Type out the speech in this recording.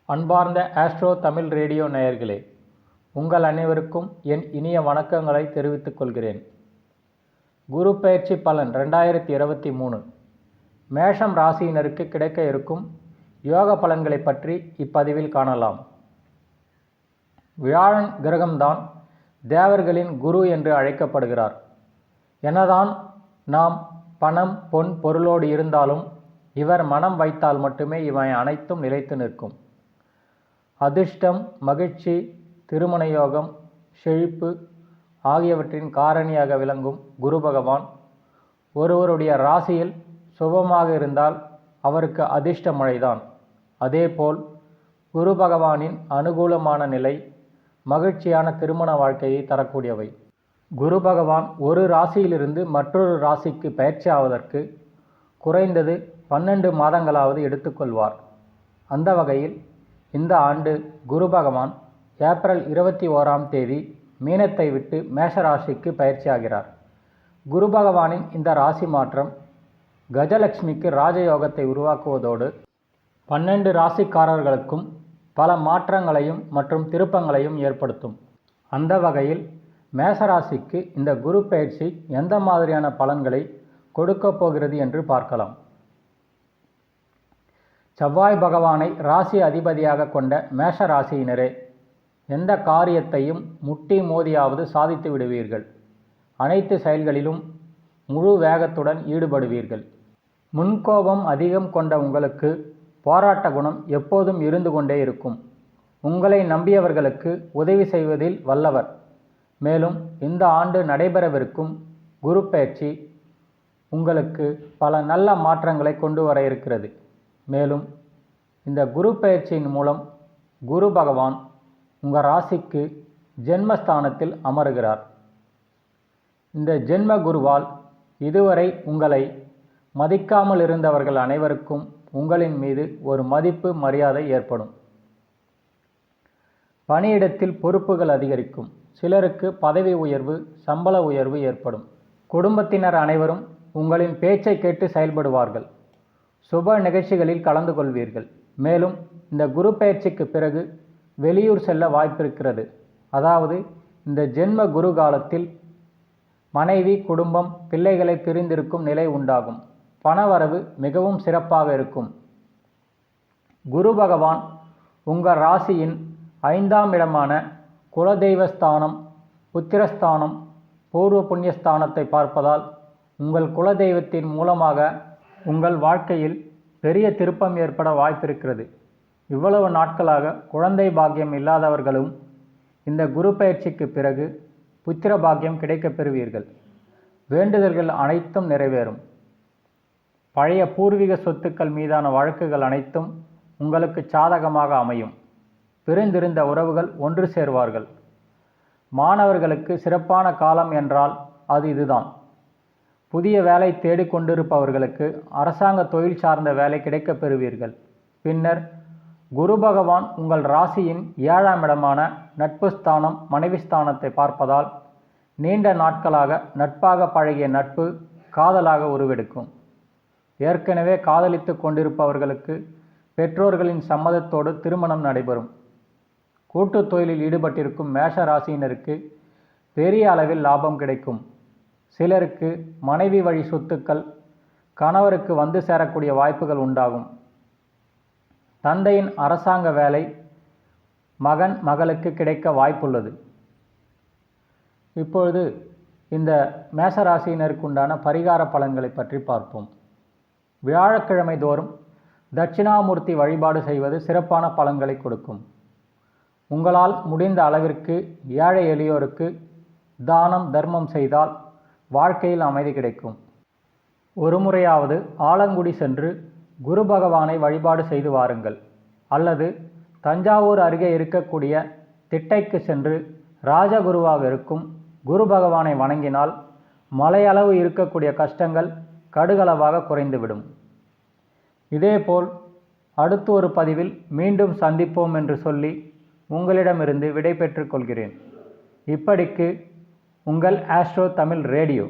அன்பார்ந்த astro Tamil radio நேயர்களே, உங்கள் அனைவருக்கும் என் இனிய வணக்கங்களை தெரிவித்துக் கொள்கிறேன். குரு பெயர்ச்சி பலன் 2023 மேஷம் ராசியினருக்கு கிடைக்க இருக்கும் யோக பலன்களை பற்றி இப்பதிவில் காணலாம். வியாழன் கிரகம்தான் தேவர்களின் குரு என்று அழைக்கப்படுகிறார். என்னதான் நாம் பணம் பொன் பொருளோடு இருந்தாலும் இவர் மனம் வைத்தால் மட்டுமே இவை அனைத்தும் நிலைத்து நிற்கும். அதிர்ஷ்டம், மகிழ்ச்சி, திருமண யோகம், செழிப்பு ஆகியவற்றின் காரணியாக விளங்கும் குரு பகவான் ஒருவருடைய ராசியில் சுபமாக இருந்தால் அவருக்கு அதிர்ஷ்ட மழைதான். அதேபோல் குரு பகவானின் அனுகூலமான நிலை மகிழ்ச்சியான திருமண வாழ்க்கையை தரக்கூடியவை. குரு பகவான் ஒரு ராசியிலிருந்து மற்றொரு ராசிக்கு பயிற்சி ஆவதற்கு குறைந்தது 12 மாதங்களாவது எடுத்துக்கொள்வார். அந்த வகையில் இந்த ஆண்டு குரு பகவான் ஏப்ரல் 21ஆம் தேதி மீனத்தை விட்டு மேஷராசிக்கு பயிற்சியாகிறார். குரு பகவானின் இந்த ராசி மாற்றம் கஜலட்சுமிக்கு ராஜயோகத்தை உருவாக்குவதோடு 12 ராசிக்காரர்களுக்கும் பல மாற்றங்களையும் மற்றும் திருப்பங்களையும் ஏற்படுத்தும். அந்த வகையில் மேஷராசிக்கு இந்த குரு பயிற்சி எந்த மாதிரியான பலன்களை கொடுக்கப் போகிறது என்று பார்க்கலாம். செவ்வாய் பகவானை ராசி அதிபதியாக கொண்ட மேஷ ராசியினரே, எந்த காரியத்தையும் முட்டி மோதியாவது சாதித்து விடுவீர்கள். அனைத்து செயல்களிலும் முழு வேகத்துடன் ஈடுபடுவீர்கள். முன்கோபம் அதிகம் கொண்ட உங்களுக்கு போராட்ட குணம் எப்போதும் இருந்து கொண்டே இருக்கும். உங்களை நம்பியவர்களுக்கு உதவி செய்வதில் வல்லவர். மேலும் இந்த ஆண்டு நடைபெறவிருக்கும் குரு பயிற்சி உங்களுக்கு பல நல்ல மாற்றங்களை கொண்டு வர இருக்கிறது. மேலும் இந்த குரு பயிற்சியின் மூலம் குரு பகவான் உங்கள் ராசிக்கு ஜென்மஸ்தானத்தில் அமருகிறார். இந்த ஜென்ம குருவால் இதுவரை உங்களை மதிக்காமல் இருந்தவர்கள் அனைவருக்கும் உங்களின் மீது ஒரு மதிப்பு மரியாதை ஏற்படும். பணியிடத்தில் பொறுப்புகள் அதிகரிக்கும். சிலருக்கு பதவி உயர்வு, சம்பள உயர்வு ஏற்படும். குடும்பத்தினர் அனைவரும் உங்களின் பேச்சை கேட்டு செயல்படுவார்கள். சுப நிகழ்ச்சிகளில் கலந்து கொள்வீர்கள். மேலும் இந்த குரு பயிற்சிக்கு பிறகு வெளியூர் செல்ல வாய்ப்பிருக்கிறது. அதாவது இந்த ஜென்ம குரு காலத்தில் மனைவி, குடும்பம், பிள்ளைகளை பிரிந்திருக்கும் நிலை உண்டாகும். பணவரவு மிகவும் சிறப்பாக இருக்கும். குரு பகவான் உங்கள் ராசியின் 5ஆம் இடமான குலதெய்வஸ்தானம், புத்திரஸ்தானம், பூர்வ புண்ணியஸ்தானத்தை பார்ப்பதால் உங்கள் குலதெய்வத்தின் மூலமாக உங்கள் வாழ்க்கையில் பெரிய திருப்பம் ஏற்பட வாய்ப்பிருக்கிறது. இவ்வளவு நாட்களாக குழந்தை பாக்கியம் இல்லாதவர்களும் இந்த குரு பயிற்சிக்கு பிறகு புத்திர பாக்கியம் கிடைக்கப் பெறுவீர்கள். வேண்டுதல்கள் அனைத்தும் நிறைவேறும். பழைய பூர்வீக சொத்துக்கள் மீதான வழக்குகள் அனைத்தும் உங்களுக்கு சாதகமாக அமையும். பிரிந்திருந்த உறவுகள் ஒன்று சேர்வார்கள். மாணவர்களுக்கு சிறப்பான காலம் என்றால் அது இதுதான். புதிய வேலை தேடிக்கொண்டிருப்பவர்களுக்கு அரசாங்க தொழில் சார்ந்த வேலை கிடைக்கப் பெறுவீர்கள். பின்னர் குரு பகவான் உங்கள் ராசியின் 7ஆம் இடமான நட்பு ஸ்தானம், மனைவி ஸ்தானத்தை பார்ப்பதால் நீண்ட நாட்களாக நட்பாக பழகிய நட்பு காதலாக உருவெடுக்கும். ஏற்கனவே காதலித்து கொண்டிருப்பவர்களுக்கு பெற்றோர்களின் சம்மதத்தோடு திருமணம் நடைபெறும். கூட்டு தொழிலில் ஈடுபட்டிருக்கும் மேஷ ராசியினருக்கு பெரிய அளவில் லாபம் கிடைக்கும். சிலருக்கு மனைவி வழி சொத்துக்கள் கணவருக்கு வந்து சேரக்கூடிய வாய்ப்புகள் உண்டாகும். தந்தையின் அரசாங்க வேலை மகன், மகளுக்கு கிடைக்க வாய்ப்புள்ளது. இப்பொழுது இந்த மேஷராசியினருக்கு உண்டான பரிகார பலன்களை பற்றி பார்ப்போம். வியாழக்கிழமை தோறும் தட்சிணாமூர்த்தி வழிபாடு செய்வது சிறப்பான பலன்களை கொடுக்கும். உங்களால் முடிந்த அளவிற்கு ஏழை எளியோருக்கு தானம், தர்மம் செய்தால் வாழ்க்கையில் அமைதி கிடைக்கும். ஒரு முறையாவது ஆலங்குடி சென்று குரு பகவானை வழிபாடு செய்து வாருங்கள். அல்லது தஞ்சாவூர் அருகே இருக்கக்கூடிய திட்டைக்கு சென்று ராஜகுருவாக இருக்கும் குரு பகவானை வணங்கினால் மலையளவு இருக்கக்கூடிய கஷ்டங்கள் கடுகளவாக குறைந்துவிடும். இதேபோல் அடுத்து ஒரு பதிவில் மீண்டும் சந்திப்போம் என்று சொல்லி உங்களிடமிருந்து விடை பெற்றுக் கொள்கிறேன். இப்படிக்கு உங்கள் ஆஸ்ட்ரோ தமிழ் ரேடியோ.